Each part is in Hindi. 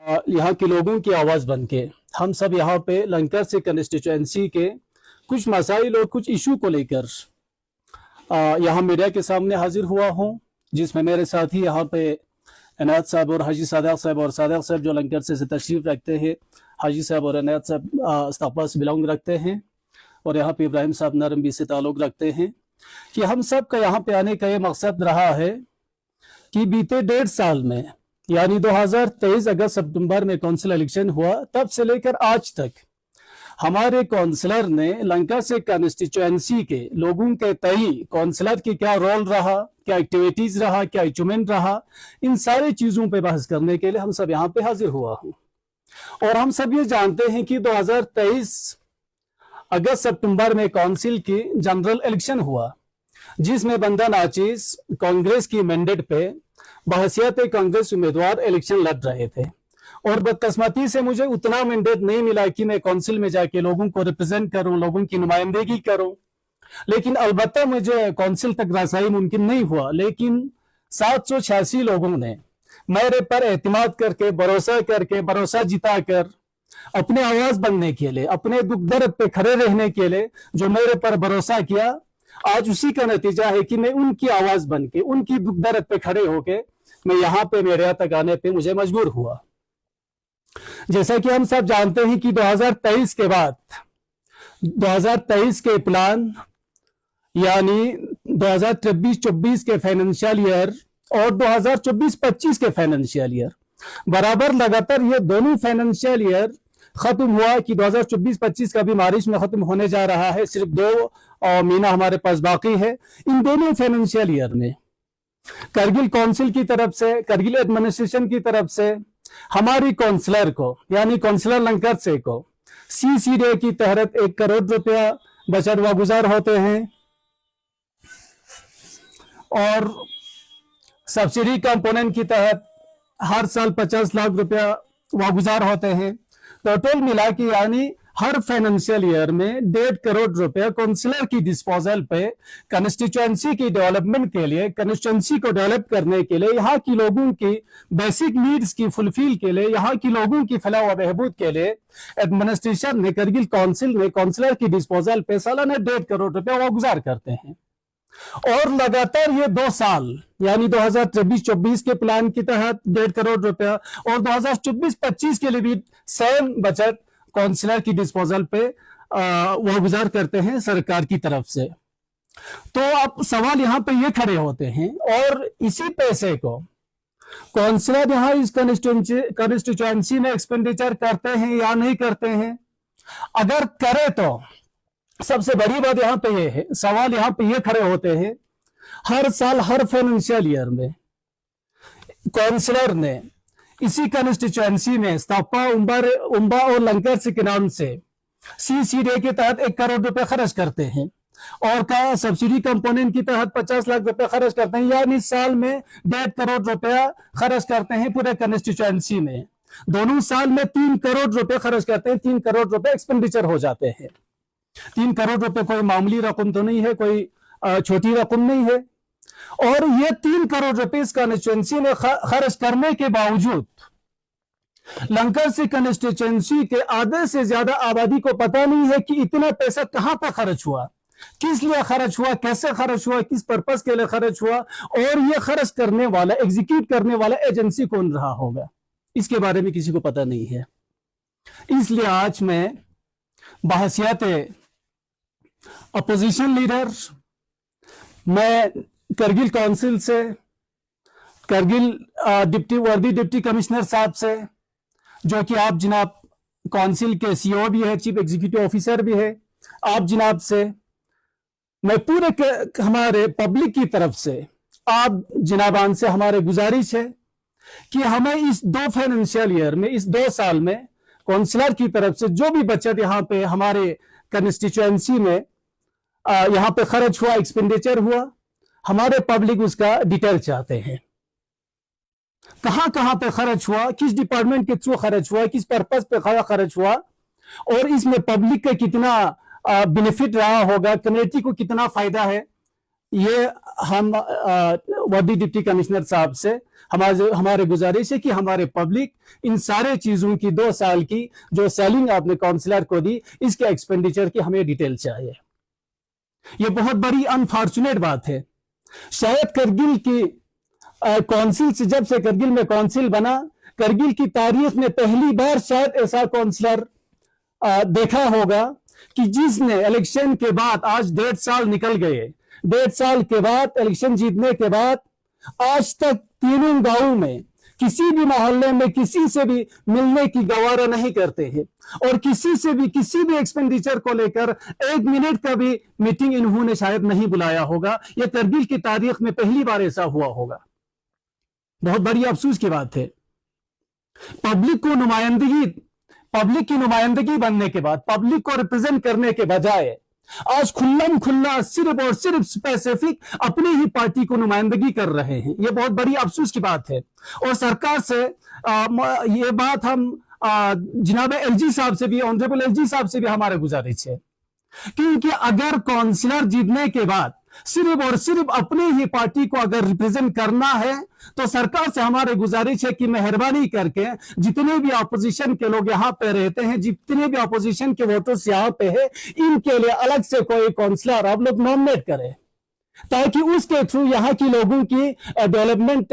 यहाँ के लोगों की आवाज़ बन के हम सब यहाँ पे लंकर से कंस्टिट्यूएंसी के कुछ मसाइल और कुछ इशू को लेकर यहाँ मीडिया के सामने हाजिर हुआ हूँ, जिसमें मेरे साथी यहाँ पे इनायत साहब और हाजी सादिक साहब और सादिक साहब जो लंकर से तशरीफ रखते हैं, हाजी साहब और इनायत साहब इस्ताफा से बिलोंग रखते हैं, और यहाँ पे इब्राहिम साहब नरमी से ताल्लुक़ रखते हैं। कि हम सब का यहाँ पे आने का ये मकसद रहा है कि बीते 1.5 साल में, यानी 2023 अगस्त सितंबर में कौंसिल इलेक्शन हुआ, तब से लेकर आज तक हमारे काउंसलर ने लंका से कंस्टिट्यूएंसी के लोगों के तई काउंसलर की क्या रोल रहा, क्या एक्टिविटीज रहा, क्या अचीवमेंट रहा, इन सारी चीजों पे बहस करने के लिए हम सब यहाँ पे हाजिर हुआ हूँ। और हम सब ये जानते हैं कि 2023 अगस्त सितंबर में काउंसिल की जनरल इलेक्शन हुआ, जिसमें बंदा नाचीज कांग्रेस की मैंडेट पे बहसियत कांग्रेस उम्मीदवार इलेक्शन लड़ रहे थे। और बदकिस्मती से मुझे उतना मैंडेट नहीं मिला कि मैं काउंसिल में जाके लोगों को रिप्रेजेंट करूं, लोगों की नुमाइंदगी करूं। लेकिन अलबत्ता मुझे काउंसिल तक रसाई मुमकिन नहीं हुआ, लेकिन 786 लोगों ने मेरे पर एतमाद करके, भरोसा जिताकर अपने आवाज बनने के लिए, अपने दुख दर्द पे खड़े रहने के लिए जो मेरे पर भरोसा किया, आज उसी का नतीजा है कि मैं उनकी आवाज बन के, उनकी दुख दर्द पे खड़े होके मैं यहाँ पे मीडिया तक आने पे मुझे मजबूर हुआ। जैसा कि हम सब जानते हैं कि 2023 के बाद 2023 के प्लान यानी 2023-24 के फाइनेंशियल ईयर और 2024-25 के फाइनेंशियल ईयर बराबर लगातार ये दोनों फाइनेंशियल ईयर खत्म हुआ कि 2024-25 का भी मार्च में खत्म होने जा रहा है। सिर्फ 2 महीना हमारे पास बाकी है। इन दोनों फाइनेंशियल ईयर में करगिल काउंसिल की तरफ से, करगिल एडमिनिस्ट्रेशन की तरफ से हमारी काउंसलर को, यानी काउंसलर लंकर से को CCDA की तहत 1 करोड़ रुपया बचत वागुजार होते हैं, और सब्सिडी कंपोनेंट की तहत हर साल 50 लाख रुपया वागुजार होते हैं। टोटल मिला के यानी हर फाइनेंशियल ईयर में 1.5 करोड़ रुपया काउंसलर की डिस्पोजल पे कंस्टिट्यूएंसी की डेवलपमेंट के लिए, कंस्टिट्यूएंसी को डेवलप करने के लिए, यहाँ की लोगों की बेसिक नीड्स की फुलफिल के लिए, यहाँ की लोगों की फलाह व बहबूद के लिए एडमिनिस्ट्रेशन ने, करगिल काउंसिल ने काउंसलर की डिस्पोजल पे सालाना 1.5 करोड़ रुपया वागुजार करते हैं। और लगातार ये 2 साल यानी 2023-24 के प्लान के तहत 1.5 करोड़ रुपया और 2024-25 के लिए भी सेम बजट काउंसलर की डिस्पोजल पे वागुजार करते हैं सरकार की तरफ से। तो अब सवाल यहाँ पे ये खड़े होते हैं, और इसी पैसे को काउंसलर यहाँ इस कंस्टिट्यूएंसी में एक्सपेंडिचर करते हैं या नहीं करते हैं? अगर करे तो सबसे बड़ी बात यहाँ पे ये है, सवाल यहाँ पे ये खड़े होते हैं, हर साल हर फाइनेंशियल ईयर में काउंसलर ने इसी कंस्टिट्यूएंसी में स्तापा, उम्बा और लंकर के नाम से CCDA के तहत 1 करोड़ रुपए खर्च करते हैं, और का सब्सिडी कंपोनेंट की तहत 50 लाख रुपए खर्च करते हैं, यानी साल में 1.5 करोड़ रुपया खर्च करते हैं पूरे कंस्टिट्यूएंसी में। दोनों साल में 3 करोड़ रुपए खर्च करते हैं, 3 करोड़ रुपए एक्सपेंडिचर हो जाते हैं। 3 करोड़ रुपए कोई मामूली रकम तो नहीं है, कोई छोटी रकम नहीं है। और ये 3 करोड़ रुपए इस कंस्टिट्यूएंसी ने खर्च करने के बावजूद लंकर से कंस्टिट्यूएंसी के आधे से ज्यादा आबादी को पता नहीं है कि इतना पैसा कहां पर खर्च हुआ, किस लिए खर्च हुआ, कैसे खर्च हुआ, किस पर्पस के लिए खर्च हुआ, और ये खर्च करने वाला, एग्जीक्यूट करने वाला एजेंसी कौन रहा होगा, इसके बारे में किसी को पता नहीं है। इसलिए आज मैं बहसियत अपोजिशन लीडर, मैं करगिल काउंसिल से, करगिल डिप्टी कमिश्नर साहब से, जो कि आप जनाब काउंसिल के CEO भी है, चीफ एग्जीक्यूटिव ऑफिसर भी है, आप जनाब से मैं पूरे हमारे पब्लिक की तरफ से, आप जनाबान से हमारे गुजारिश है कि हमें इस 2 फाइनेंशियल ईयर में, इस 2 साल में काउंसलर की तरफ से जो भी बचत यहाँ पे हमारे कंस्टिट्यूएंसी में यहाँ पे खर्च हुआ, एक्सपेंडिचर हुआ, हमारे पब्लिक उसका डिटेल चाहते हैं। कहां कहां पे खर्च हुआ, किस डिपार्टमेंट के थ्रू खर्च हुआ, किस पर्पस पे खर्च हुआ, और इसमें पब्लिक का कितना बेनिफिट रहा होगा, कम्युनिटी को कितना फायदा है, ये हम वादी डिप्टी कमिश्नर साहब से हमारे गुजारिश है कि हमारे पब्लिक इन सारे चीजों की 2 साल की जो सेलिंग आपने काउंसलर को दी, इसके एक्सपेंडिचर की हमें डिटेल चाहिए। ये बहुत बड़ी अनफॉर्चुनेट बात है। शायद करगिल की काउंसिल से, जब से करगिल में काउंसिल बना, करगिल की तारीख में पहली बार शायद ऐसा काउंसलर देखा होगा कि जिसने इलेक्शन के बाद, आज 1.5 साल निकल गए, 1.5 साल के बाद इलेक्शन जीतने के बाद आज तक तीनों गांवों में किसी भी मोहल्ले में किसी से भी मिलने की गवारा नहीं करते हैं और किसी से भी किसी भी एक्सपेंडिचर को लेकर 1 मिनट का भी मीटिंग इन्होंने शायद नहीं बुलाया होगा। यह करगिल की तारीख में पहली बार ऐसा हुआ होगा। बहुत बड़ी अफसोस की बात है। पब्लिक की नुमाइंदगी बनने के बाद, पब्लिक को रिप्रेजेंट करने के बजाय आज खुल्लम खुल्ला सिर्फ और सिर्फ स्पेसिफिक अपनी ही पार्टी को नुमाइंदगी कर रहे हैं। यह बहुत बड़ी अफसोस की बात है और सरकार से ये बात हम जनाब एलजी साहब से भी, ऑनरेबल एलजी साहब से भी हमारे गुजारिश है, क्योंकि अगर काउंसलर जीतने के बाद सिर्फ और सिर्फ अपनी ही पार्टी को अगर रिप्रेजेंट करना है तो सरकार से हमारे गुजारिश है कि मेहरबानी करके जितने भी अपोजिशन के लोग यहाँ पे रहते हैं, जितने भी अपोजिशन के वोटर्स यहाँ पे है, इनके लिए अलग से कोई काउंसलर आप लोग नॉमिनेट करें ताकि उसके थ्रू यहाँ की लोगों की डेवलपमेंट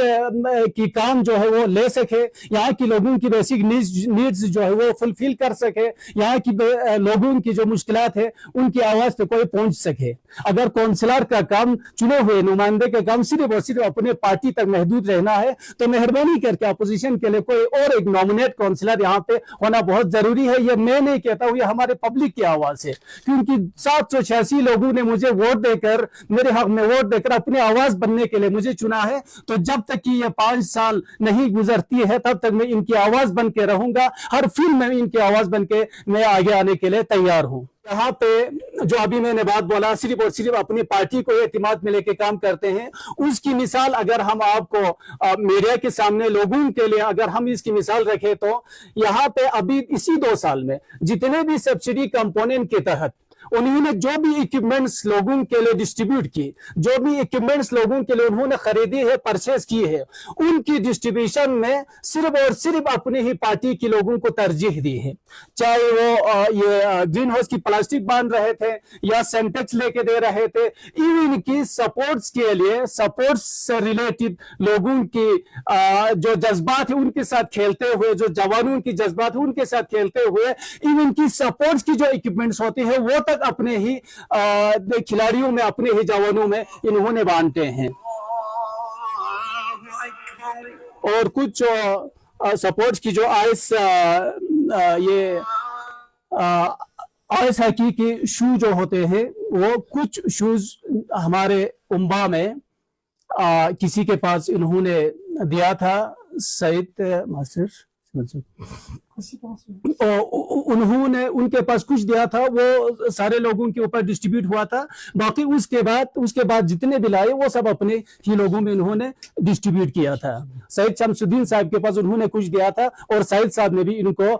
की काम जो है वो ले सके, यहाँ की लोगों की बेसिक नीड्स जो है वो फुलफिल कर सके, यहाँ की लोगों की जो मुश्किलात है उनकी आवाज पे कोई पहुंच सके। अगर काउंसलर का काम, चुने हुए नुमाइंदे का काम सिर्फ और सिर्फ अपने पार्टी तक महदूद रहना है तो मेहरबानी करके अपोजिशन के लिए कोई और एक नॉमिनेट काउंसलर यहाँ पे होना बहुत जरूरी है। ये मैं नहीं कहता हूँ, ये हमारे पब्लिक की आवाज है, क्योंकि 786 लोगों ने मुझे वोट देकर, मेरे हक में वोट देकर अपनी आवाज बनने के लिए मुझे चुना है। तो जब तक कि ये 5 साल नहीं गुजरती है तब तक मैं इनकी आवाज बन के रहूंगा। हर फिल्म में इनकी आवाज बन के मैं आगे आने के लिए तैयार हूं। यहाँ पे जो अभी मैंने बात बोला, सिर्फ और सिर्फ अपनी पार्टी को एतमाद में लेके काम करते हैं, उसकी मिसाल अगर हम आपको मीडिया के सामने लोगों के लिए अगर हम इसकी मिसाल रखें तो यहाँ पे अभी इसी 2 साल में जितने भी सब्सिडी कंपोनेंट के तहत उन्होंने जो भी इक्विपमेंट्स लोगों के लिए डिस्ट्रीब्यूट की, जो भी इक्विपमेंट्स लोगों के लिए उन्होंने खरीदी है, परचेस की है, उनकी डिस्ट्रीब्यूशन में सिर्फ और सिर्फ अपनी ही पार्टी के लोगों को तरजीह दी है। चाहे वो ये ग्रीन हाउस की प्लास्टिक बांध रहे थे या सेंटेक्स लेके दे रहे थे, इवन की सपोर्ट्स के लिए, सपोर्ट्स से रिलेटेड लोगों की जो जज्बात है उनके साथ खेलते हुए, जो जवानों की जज्बात है उनके साथ खेलते हुए, इवन की सपोर्ट्स की जो इक्विपमेंट्स होती है वो तक अपने ही खिलाड़ियों में, अपने ही जवानों में इन्होंने बांटे हैं। और कुछ सपोर्ट्स की जो आइस आइस हॉकी के शू जो होते हैं, वो कुछ शूज हमारे उम्बा में किसी के पास इन्होंने दिया था, सईद मास्टर उन्होंने उनके पास कुछ दिया था, वो सारे लोगों के ऊपर डिस्ट्रीब्यूट हुआ था। बाकी उसके बाद जितने भी लाए वो सब अपने ही लोगों में इन्होंने डिस्ट्रीब्यूट किया था। सईद शमसुद्दीन साहब के पास उन्होंने कुछ दिया था और सईद साहब ने भी इनको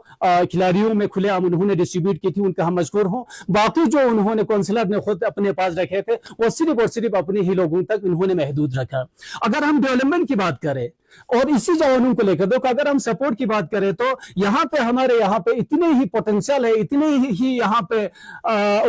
खिलाड़ियों में खुलेआम उन्होंने डिस्ट्रीब्यूट की थी, उनका हम मशकूर हों। बाकी जो उन्होंने काउंसलर ने खुद अपने पास रखे थे वो सिर्फ और सिर्फ अपने ही लोगों तक उन्होंने महदूद रखा। अगर हम डेवलपमेंट की बात करें और इसी जवानों को लेकर, देखो अगर हम सपोर्ट की बात करें तो यहाँ पे हमारे यहाँ पे इतने ही पोटेंशियल है, इतने ही यहाँ पे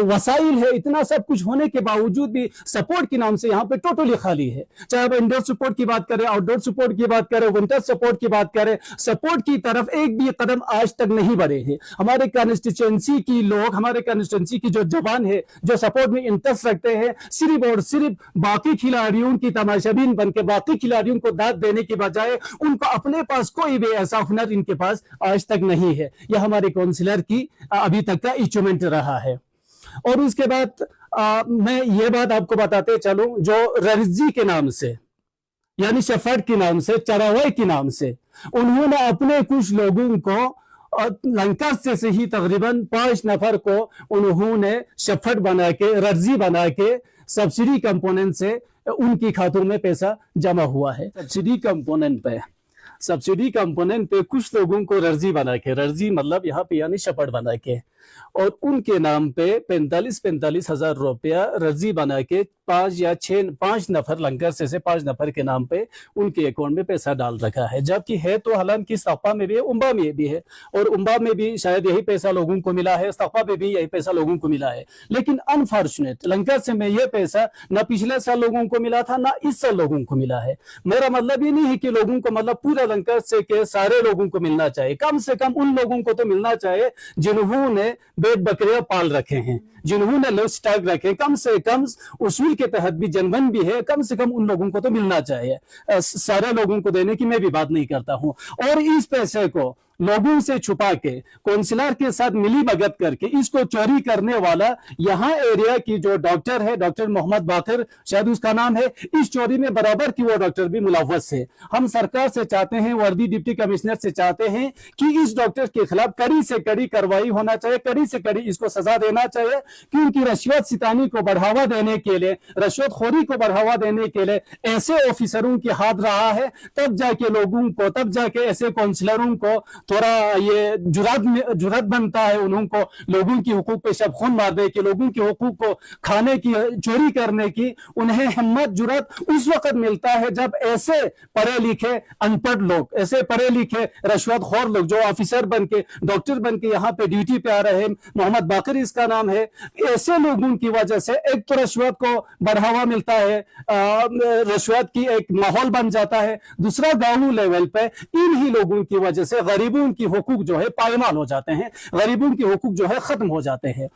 वसाइल है, इतना सब कुछ होने के बावजूद भी सपोर्ट के नाम से यहाँ पे टोटली खाली है। चाहे आप इंडोर सपोर्ट की बात करें, आउटडोर सपोर्ट की बात करें, विंटर सपोर्ट की बात करें, सपोर्ट की तरफ एक भी कदम आज तक नहीं बढ़े हैं। हमारे कंस्टिट्यूएंसी की लोग, हमारे कंस्टिट्यूएंसी की जो जवान है, जो सपोर्ट में इंटरेस्ट रखते हैं, सिर्फ और सिर्फ बाकी खिलाड़ियों की तमाशाबीन बनकर, बाकी खिलाड़ियों को दाद देने की बजाय उनको अपने पास कोई भी ऐसा हुनर इनके पास आज तक नहीं है। यह हमारे काउंसलर की अभी तक का अचीवमेंट रहा है। और उसके बाद मैं ये बात आपको बताते चलूं, जो रर्जी के नाम से यानी शफर्ड के नाम से, चरावाई के नाम से उन्होंने अपने कुछ लोगों को लंका से ही तकरीबन 5 नफर को उन्होंने शफर्ड बना के, रर्जी बना के सब्सिडी कंपोनेंट से उनकी खातों में पैसा जमा हुआ है। सब्सिडी कंपोनेंट पे कुछ लोगों को रर्जी बना के, रर्जी मतलब यहाँ पे यानी शफर्ड बना के और उनके नाम पे 45 हजार रुपया रजी बना के 5 नफर लंकर से 5 नफर के नाम पे उनके अकाउंट में पैसा डाल रखा है। जबकि है तो हालांकि सफा में भी है, उम्बा में भी है, और उम्बा में भी शायद यही पैसा लोगों को मिला है, सफा में भी यही पैसा लोगों को मिला है। लेकिन अनफॉर्चुनेट लंकर से में यह पैसा न पिछले साल लोगों को मिला था, ना इस साल लोगों को मिला है। मेरा मतलब ये नहीं है कि लोगों को मतलब पूरा लंकर से के सारे लोगों को मिलना चाहिए, कम से कम उन लोगों को तो मिलना चाहिए जिन्होंने भेड़ बकरियां पाल रखे हैं, जिन्होंने लाइव स्टॉक रखे, कम से कम उसूल के तहत भी जनधन भी है, कम से कम उन लोगों को तो मिलना चाहिए। सारे लोगों को देने की मैं भी बात नहीं करता हूं। और इस पैसे को लोगों से छुपा के काउंसलर के साथ मिली भगत करके इसको चोरी करने वाला यहाँ एरिया की जो डॉक्टर है, डॉक्टर मोहम्मद बाकर शायद उसका नाम है, इस चोरी में बराबर की वो डॉक्टर भी मुलव्वस है। हम सरकार से चाहते हैं, वर्दी डिप्टी कमिश्नर से चाहते हैं कि इस डॉक्टर के खिलाफ कड़ी से कड़ी कार्रवाई होना चाहिए, कड़ी से कड़ी इसको सजा देना चाहिए, क्योंकि रिश्वत सितानी को बढ़ावा देने के लिए, रिश्वतखोरी को बढ़ावा देने के लिए ऐसे ऑफिसरों की हाथ रहा है, तब जाके लोगों को, तब जाके ऐसे काउंसलरों को थोड़ा ये जुर्रत बनता है उन्हों को लोगों की हुकूक पे शब खून मारने की, लोगों की हुकूक को खाने की, चोरी करने की उन्हें हिम्मत जुर्रत उस वक्त मिलता है जब ऐसे पढ़े लिखे अनपढ़ लोग, ऐसे पढ़े लिखे रिश्वतखोर लोग जो ऑफिसर बनके, डॉक्टर बनके यहाँ पे ड्यूटी पे आ रहे हैं, मोहम्मद बाकर इसका नाम है, ऐसे लोगों की वजह से एक तो रिश्वत को बढ़ावा मिलता है, रिश्वत की एक माहौल बन जाता है, दूसरा गांव लेवल पे इन्हीं लोगों की वजह से गरीबों की हुकूक जो है पायमाल हो जाते हैं, गरीबों की हुकूक जो है खत्म हो जाते हैं।